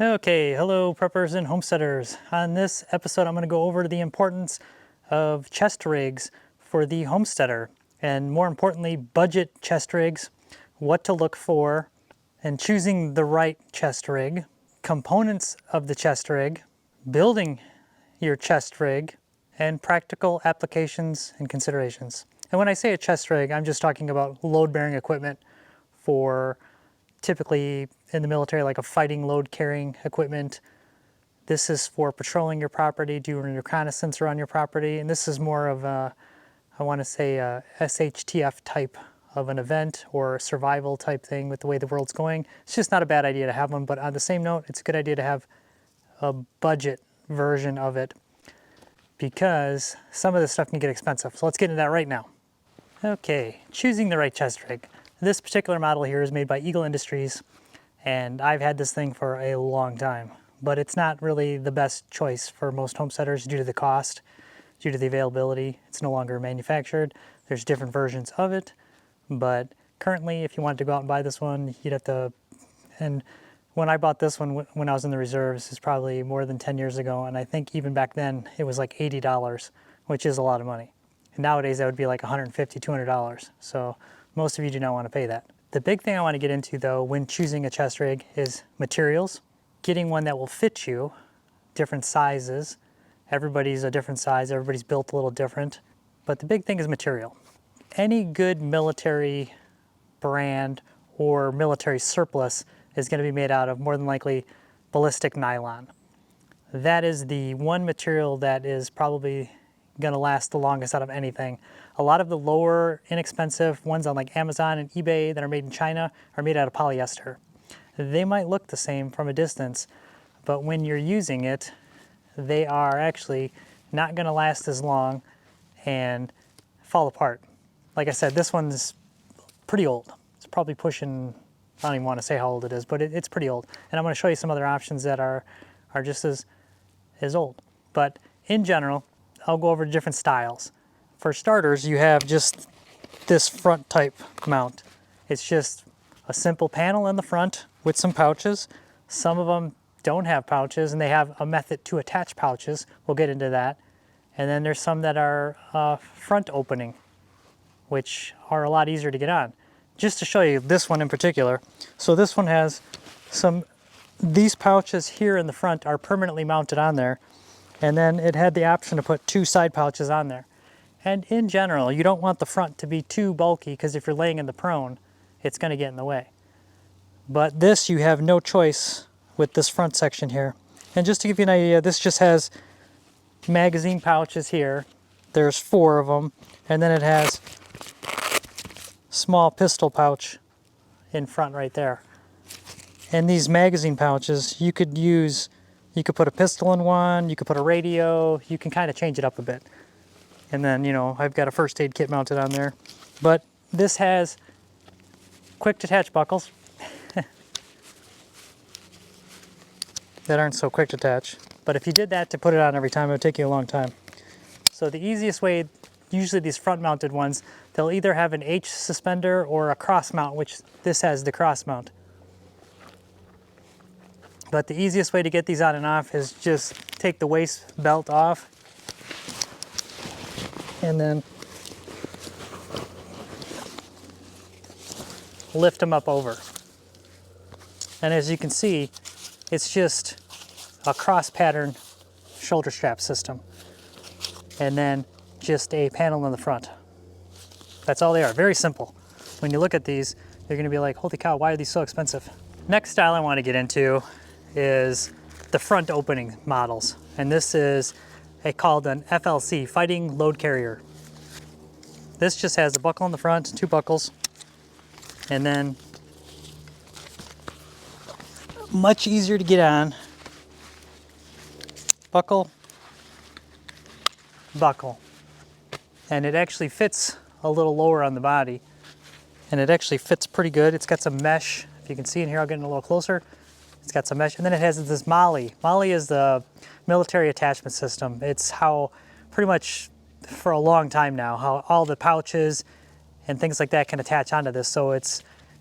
Okay, hello preppers and homesteaders. On this episode, I'm going to go over the importance of chest rigs for the homesteader, and more importantly, budget chest rigs, what to look for, and choosing the right chest rig, components of the chest rig, building your chest rig, and practical applications and considerations. And when I say a chest rig, I'm just talking about load-bearing equipment for typically in the military, like a fighting load carrying equipment. This is for patrolling your property, doing reconnaissance around your property. And this is more of a, I want to say a SHTF type of an event or a survival type thing with the way the world's going. It's just not a bad idea to have one, but on the same note, it's a good idea to have a budget version of it because some of this stuff can get expensive. So let's get into that right now. Okay, choosing the right chest rig. This particular model here is made by Eagle Industries, and I've had this thing for a long time, but it's not really the best choice for most homesteaders due to the cost, due to the availability. It's no longer manufactured. There's different versions of it, but currently if you wanted to go out and buy this one, you'd have to, and when I bought this one when I was in the reserves, it's probably more than 10 years ago, and I think even back then it was like $80, which is a lot of money. And nowadays that would be like $150, $200. So most of you do not want to pay that. The big thing I want to get into though when choosing a chest rig is materials, getting one that will fit you, different sizes. Everybody's a different size, everybody's built a little different, but the big thing is material. Any good military brand or military surplus is going to be made out of more than likely ballistic nylon. That is the one material that is probably going to last the longest out of anything. A lot of the lower inexpensive ones on like Amazon and eBay that are made in China are made out of polyester. They might look the same from a distance, but when you're using it, they are actually not going to last as long and fall apart. Like I said, this one's pretty old. It's probably pushing, I don't even want to say how old it is, but it's pretty old. And I'm going to show you some other options that are just as old. But in general, I'll go over different styles. For starters, you have just this front type mount. It's just a simple panel in the front with some pouches. Some of them don't have pouches and they have a method to attach pouches. We'll get into that. And then there's some that are front opening, which are a lot easier to get on. Just to show you this one in particular. So this one has these pouches here in the front are permanently mounted on there. And then it had the option to put two side pouches on there. And in general, you don't want the front to be too bulky because if you're laying in the prone, it's going to get in the way. But this, you have no choice with this front section here. And just to give you an idea, this just has magazine pouches here. There's 4 of them. And then it has small pistol pouch in front right there. And these magazine pouches, you could put a pistol in one, you could put a radio, you can kind of change it up a bit. And then, you know, I've got a first aid kit mounted on there. But this has quick detach buckles that aren't so quick to attach. But if you did that to put it on every time, it would take you a long time. So the easiest way, usually these front mounted ones, they'll either have an H suspender or a cross mount, which this has the cross mount. But the easiest way to get these on and off is just take the waist belt off and then lift them up over. And as you can see, it's just a cross pattern shoulder strap system. And then just a panel in the front. That's all they are, very simple. When you look at these, you're gonna be like, holy cow, why are these so expensive? Next style I wanna get into is the front opening models. And this is called an FLC, Fighting Load Carrier. This just has a buckle in the front, 2 buckles, and then much easier to get on. Buckle, buckle. And it actually fits a little lower on the body. And it actually fits pretty good. It's got some mesh. If you can see in here, I'll get in a little closer. It's got some mesh, and then it has this MOLLE. MOLLE is the military attachment system. It's how pretty much for a long time now, how all the pouches and things like that can attach onto this. So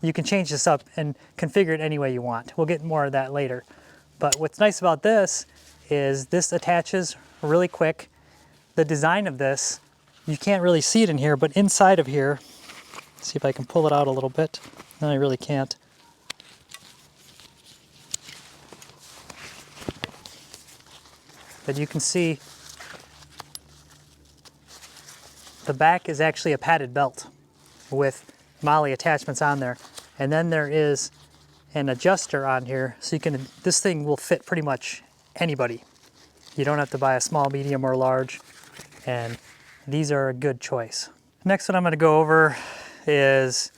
you can change this up and configure it any way you want. We'll get more of that later. But what's nice about this is this attaches really quick. The design of this, you can't really see it in here, but inside of here, see if I can pull it out a little bit. No, I really can't. But you can see the back is actually a padded belt with MOLLE attachments on there. And then there is an adjuster on here, so you can, this thing will fit pretty much anybody. You don't have to buy a small, medium, or large, and these are a good choice. Next one I'm gonna go over is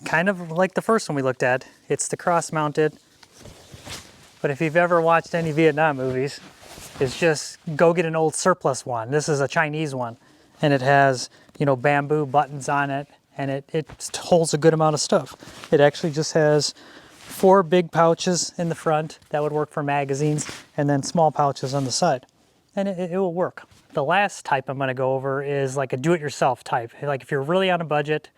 kind of like the first one we looked at. It's the cross-mounted, but if you've ever watched any Vietnam movies, it's just go get an old surplus one. This is a Chinese one, and it has, you know, bamboo buttons on it, and it holds a good amount of stuff. It actually just has 4 big pouches in the front that would work for magazines, and then small pouches on the side, and it will work. The last type I'm going to go over is like a do-it-yourself type. Like if you're really on a budget,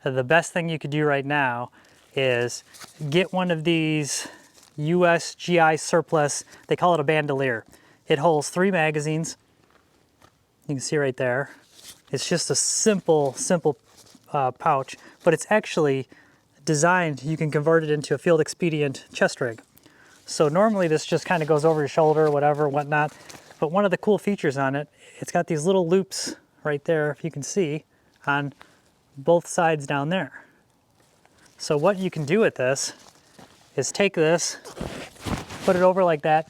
the best thing you could do right now is get one of these USGI surplus. They call it a bandolier. It holds 3 magazines. You can see right there. It's just a simple pouch, but it's actually designed, you can convert it into a field expedient chest rig. So normally this just kind of goes over your shoulder, whatever, whatnot. But one of the cool features on it, it's got these little loops right there, if you can see, on both sides down there. So what you can do with this is take this, put it over like that,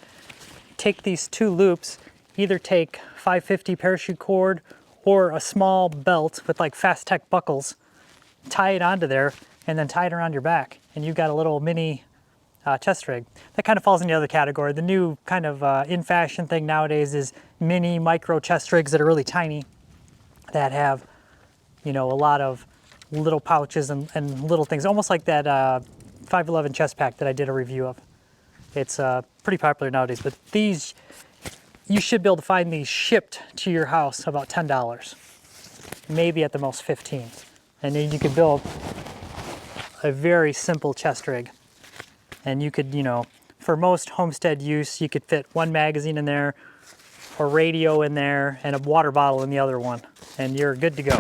take these 2 loops, either take 550 parachute cord or a small belt with like Fast Tech buckles, tie it onto there, and then tie it around your back, and you've got a little mini chest rig. That kind of falls in the other category. The new kind of in fashion thing nowadays is mini micro chest rigs that are really tiny, that have, you know, a lot of little pouches and little things, almost like that 511 chest pack that I did a review of. It's pretty popular nowadays, but these, you should be able to find these shipped to your house about $10, maybe at the most $15. And then you could build a very simple chest rig. And you could, you know, for most homestead use, you could fit 1 magazine in there, a radio in there, and a water bottle in the other one, and you're good to go.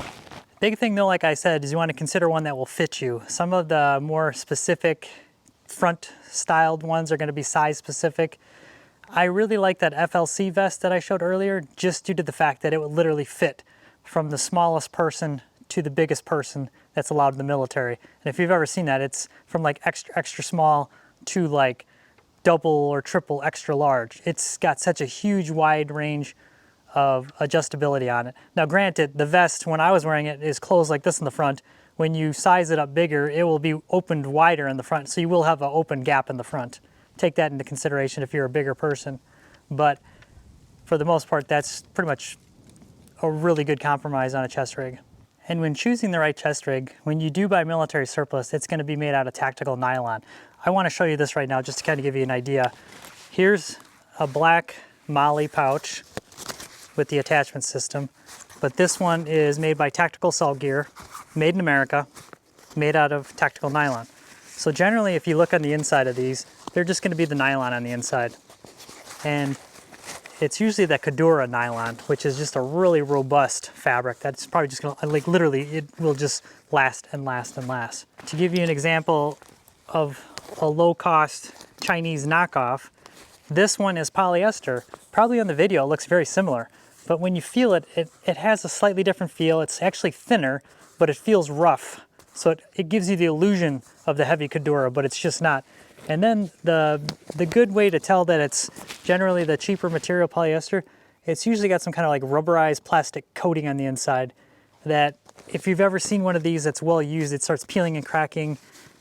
Big thing though, like I said, is you want to consider one that will fit you. Some of the more specific front styled ones are going to be size specific. I really like that FLC vest that I showed earlier, just due to the fact that it would literally fit from the smallest person to the biggest person that's allowed in the military. And if you've ever seen that, it's from like extra small to like double or triple extra large. It's got such a huge wide range of adjustability on it. Now granted, the vest, when I was wearing it, is closed like this in the front. When you size it up bigger, it will be opened wider in the front, so you will have an open gap in the front. Take that into consideration if you're a bigger person. But for the most part, that's pretty much a really good compromise on a chest rig. And when choosing the right chest rig, when you do buy military surplus, it's going to be made out of tactical nylon. I want to show you this right now just to kind of give you an idea. Here's a black MOLLE pouch with the attachment system, but this one is made by Tactical Salt Gear, made in America, made out of tactical nylon. So generally, if you look on the inside of these, they're just going to be the nylon on the inside. And it's usually that Kadura nylon, which is just a really robust fabric that's probably just gonna, like literally, it will just last and last and last. To give you an example of a low-cost Chinese knockoff, this one is polyester. Probably on the video it looks very similar, but when you feel it, it has a slightly different feel. It's actually thinner, but it feels rough. So it gives you the illusion of the heavy Kadura, but it's just not. And then the good way to tell that it's generally the cheaper material polyester, it's usually got some kind of like rubberized plastic coating on the inside that if you've ever seen one of these that's well used, it starts peeling and cracking,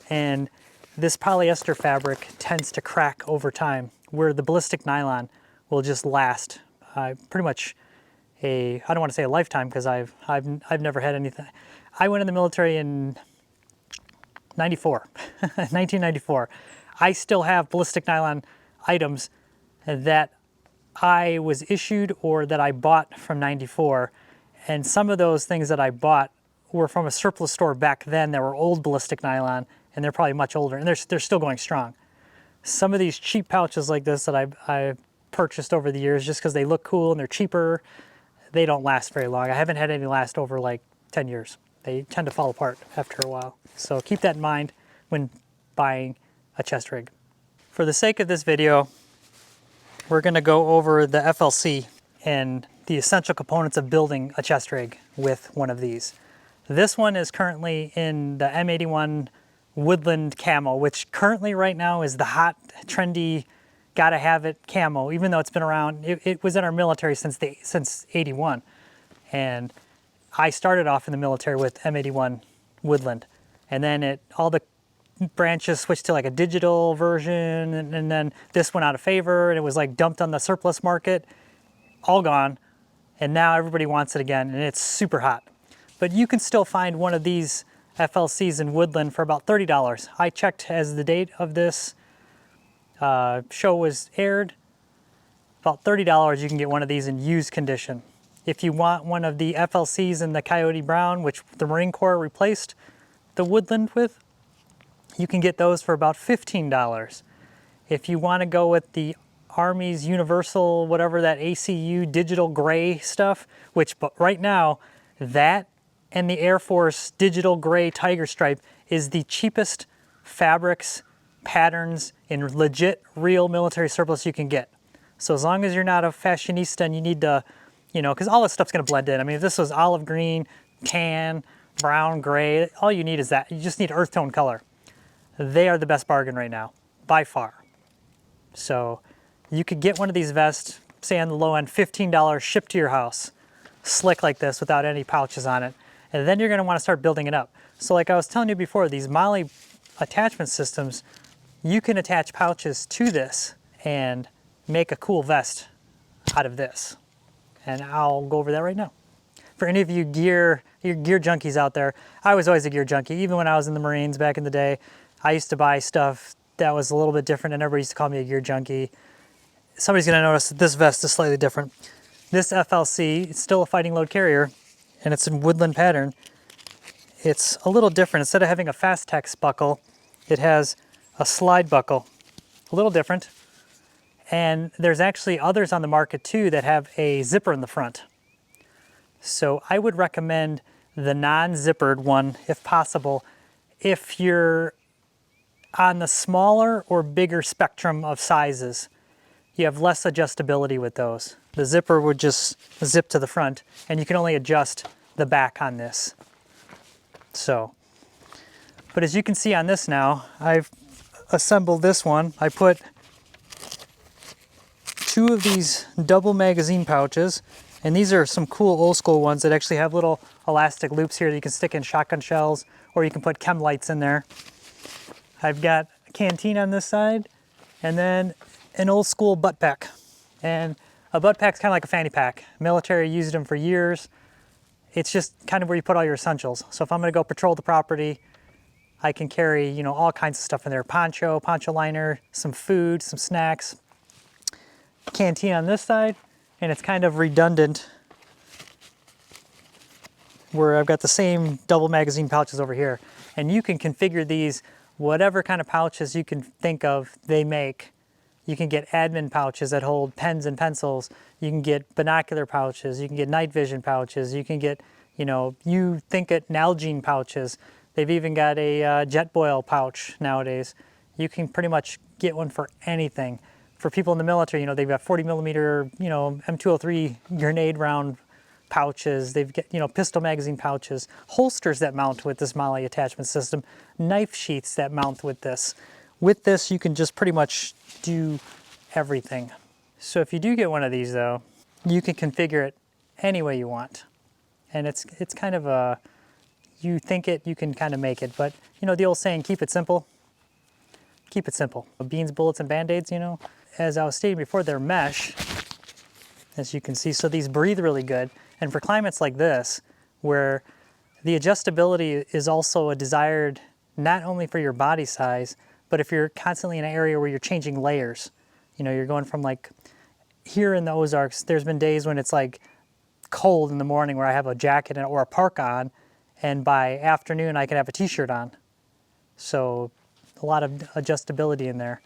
and this polyester fabric tends to crack over time, where the ballistic nylon will just last pretty much I don't want to say a lifetime, because I've never had anything. I went in the military in 94, 1994. I still have ballistic nylon items that I was issued or that I bought from 94. And some of those things that I bought were from a surplus store back then that were old ballistic nylon, and they're probably much older, and they're still going strong. some of these cheap pouches like this that I've purchased over the years just because they look cool and they're cheaper, they don't last very long. I haven't had any last over like 10 years. They tend to fall apart after a while. So keep that in mind when buying a chest rig. For the sake of this video, we're going to go over the FLC and the essential components of building a chest rig with one of these. This one is currently in the M81 Woodland Camo, which currently right now is the hot, trendy, gotta have it camo, even though it's been around. It was in our military since 81. And I started off in the military with M81 Woodland. And then all the branches switched to like a digital version, and then this went out of favor, and it was like dumped on the surplus market, all gone. And now everybody wants it again, and it's super hot. But you can still find one of these FLCs in Woodland for about $30. I checked as the date of this show was aired, about $30 you can get one of these in used condition. If you want one of the FLCs in the Coyote Brown, which the Marine Corps replaced the Woodland with, you can get those for about $15. If you want to go with the Army's Universal, whatever that ACU digital gray stuff, which but right now, that and the Air Force digital gray tiger stripe is the cheapest fabrics, patterns, in legit real military surplus you can get. So as long as you're not a fashionista and you need to, you know, because all this stuff's going to blend in. I mean, if this was olive green, tan, brown, gray, all you need is that. You just need earth tone color. They are the best bargain right now, by far. So you could get one of these vests, say on the low end, $15 shipped to your house, slick like this without any pouches on it. And then you're going to want to start building it up. So like I was telling you before, these MOLLE attachment systems, you can attach pouches to this and make a cool vest out of this. And I'll go over that right now. For any of you gear junkies out there, I was always a gear junkie. Even when I was in the Marines back in the day, I used to buy stuff that was a little bit different, and everybody used to call me a gear junkie. Somebody's going to notice that this vest is slightly different. This FLC, it's still a fighting load carrier, and it's in Woodland pattern. It's a little different. Instead of having a Fastex buckle, it has a slide buckle. A little different. And there's actually others on the market too that have a zipper in the front. So I would recommend the non-zippered one if possible, if you're on the smaller or bigger spectrum of sizes. You have less adjustability with those. The zipper would just zip to the front, and you can only adjust the back on this. So, but as you can see on this now, I've assembled this one. I put 2 of these double magazine pouches, and these are some cool old school ones that actually have little elastic loops here that you can stick in shotgun shells, or you can put chem lights in there. I've got a canteen on this side, and then an old school butt pack. And a butt pack's kind of like a fanny pack. Military used them for years. It's just kind of where you put all your essentials. So if I'm going to go patrol the property, I can carry, you know, all kinds of stuff in there. Poncho liner, some food, some snacks. Canteen on this side, and it's kind of redundant where I've got the same double magazine pouches over here. And you can configure these, whatever kind of pouches you can think of, they make. You can get admin pouches that hold pens and pencils. You can get binocular pouches. You can get night vision pouches. You can get, you know, you think it Nalgene pouches. They've even got a jet boil pouch nowadays. You can pretty much get one for anything. For people in the military, you know, they've got 40 millimeter, you know, M203 grenade round pouches. They've got, you know, pistol magazine pouches, holsters that mount with this MOLLE attachment system, knife sheaths that mount with this. With this, you can just pretty much do everything. So if you do get one of these though, you can configure it any way you want. And it's kind of a, you think it, you can kind of make it. But you know, the old saying, keep it simple. Keep it simple. Beans, bullets, and Band-Aids, you know. As I was stating before, they're mesh, as you can see. So these breathe really good. And for climates like this, where the adjustability is also a desired, not only for your body size, but if you're constantly in an area where you're changing layers, you know, you're going from like here in the Ozarks, there's been days when it's like cold in the morning where I have a jacket or a parka on, and by afternoon I can have a t-shirt on. So a lot of adjustability in there.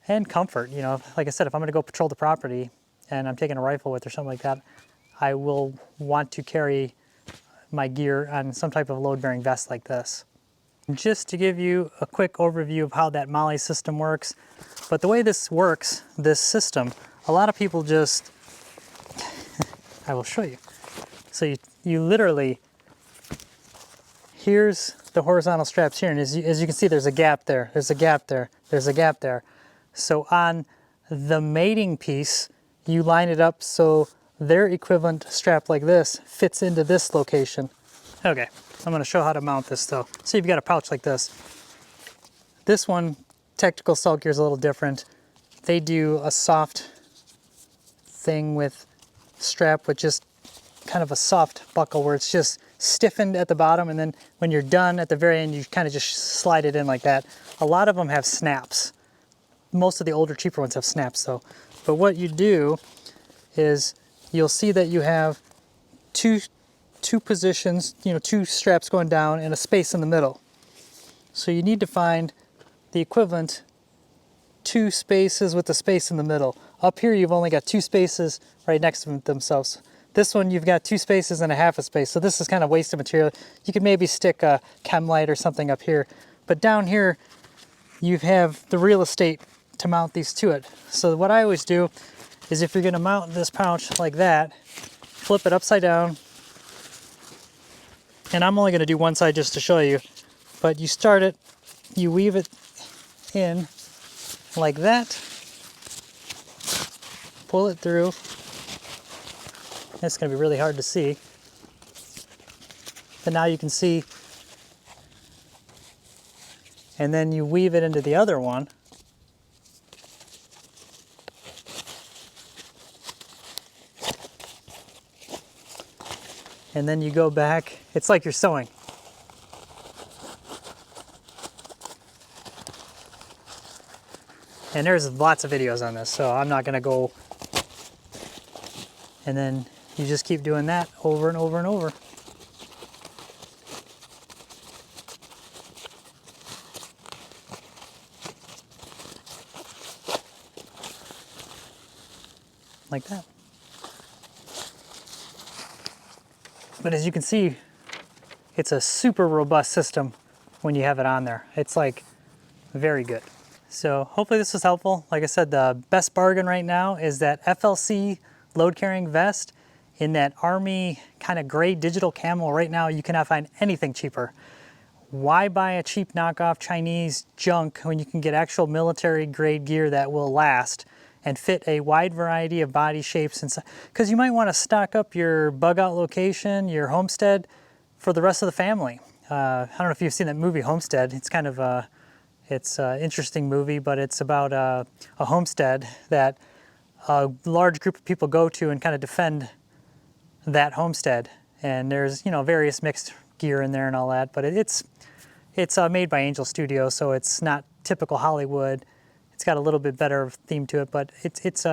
and comfort. You know, like I said, if I'm going to go patrol the property and I'm taking a rifle with or something like that, I will want to carry my gear on some type of load-bearing vest like this. Just to give you a quick overview of how that MOLLE system works, but the way this works, this system, a lot of people just, I will show you. So you literally, here's the horizontal straps here, and as you can see, there's a gap there, there's a gap there, there's a gap there. So on the mating piece, you line it up so their equivalent strap like this fits into this location. Okay, I'm going to show how to mount this though. So you've got a pouch like this. This one, Tactical Salt Gear, is a little different. They do a soft thing with strap with just kind of a soft buckle where it's just stiffened at the bottom, and then when you're done at the very end, you kind of just slide it in like that. A lot of them have snaps. Most of the older, cheaper ones have snaps though. But what you do is you'll see that you have two positions, you know, two straps going down and a space in the middle. So you need to find the equivalent two spaces with the space in the middle. Up here you've only got two spaces right next to themselves. This one you've got two spaces and a half a space, so this is kind of wasted material. You could maybe stick a chem light or something up here, but down here you have the real estate to mount these to it. So what I always do is, if you're going to mount this pouch like that, flip it upside down, and I'm only going to do one side just to show you, but you start it, you weave it in like that, pull it through. It's going to be really hard to see, but now you can see, and then you weave it into the other one. And then you go back, it's like you're sewing. And there's lots of videos on this, so I'm not gonna go. And then you just keep doing that over and over and over. Like that. But as you can see, it's a super robust system when you have it on there. It's like very good. So hopefully this was helpful. Like I said, the best bargain right now is that FLC load carrying vest in that Army kind of gray digital camo. Right now you cannot find anything cheaper. Why buy a cheap knockoff Chinese junk when you can get actual military grade gear that will last and fit a wide variety of body shapes? And because you might want to stock up your bug out location, your homestead, for the rest of the family. I don't know if you've seen that movie Homestead. It's kind of it's an interesting movie, but it's about a homestead that a large group of people go to and kind of defend that homestead. And there's, you know, various mixed gear in there and all that, but it's made by Angel Studios, so it's not typical Hollywood. It's got a little bit better theme to it, but it's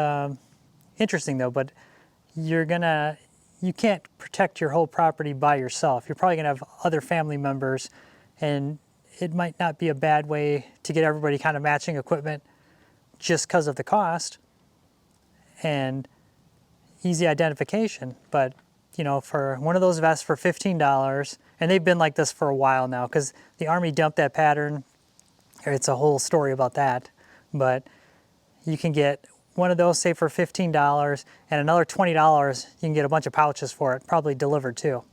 interesting though. But you can't protect your whole property by yourself. You're probably gonna have other family members, and it might not be a bad way to get everybody kind of matching equipment just because of the cost and easy identification. But you know, for one of those vests for $15, and they've been like this for a while now because the Army dumped that pattern. It's a whole story about that. But you can get one of those, say, for $15, and another $20, you can get a bunch of pouches for it, probably delivered too.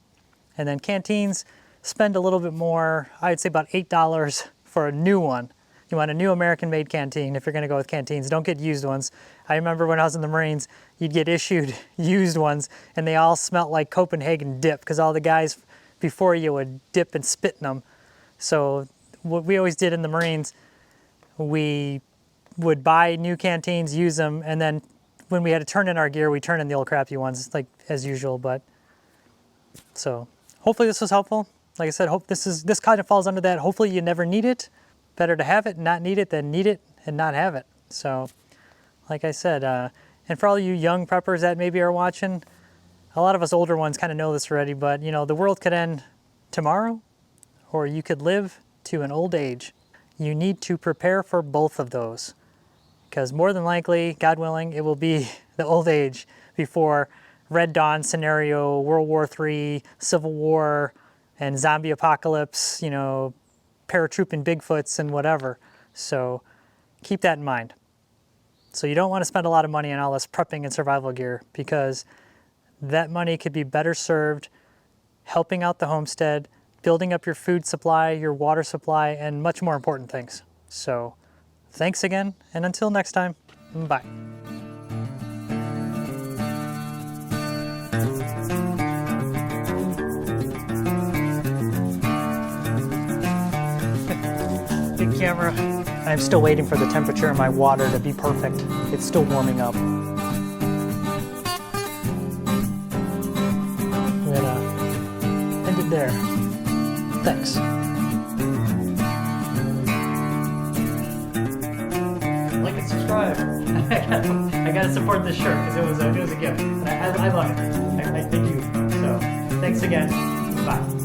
And then canteens, spend a little bit more, I'd say about $8 for a new one. You want a new American-made canteen if you're gonna go with canteens. Don't get used ones. I remember when I was in the Marines, you'd get issued used ones, and they all smelt like Copenhagen dip, because all the guys before you would dip and spit in them. So what we always did in the Marines, we would buy new canteens, use them, and then when we had to turn in our gear, we turn in the old crappy ones, like as usual. But so hopefully this was helpful. Like I said, hope this kind of falls under that. Hopefully you never need it. Better to have it and not need it than need it and not have it. So like I said, and for all you young preppers that maybe are watching, a lot of us older ones kind of know this already, but you know, the world could end tomorrow, or you could live to an old age. You need to prepare for both of those. because more than likely, God willing, it will be the old age before Red Dawn scenario, World War III, Civil War, and zombie apocalypse, you know, paratrooping Bigfoots and whatever. So keep that in mind. So you don't want to spend a lot of money on all this prepping and survival gear, because that money could be better served helping out the homestead, building up your food supply, your water supply, and much more important things. So thanks again, and until next time, bye. Big camera. I'm still waiting for the temperature of my water to be perfect. It's still warming up. We're gonna end it there. Thanks. Like and subscribe. I gotta support this shirt because it was a gift. I love it. I do. So thanks again. Bye.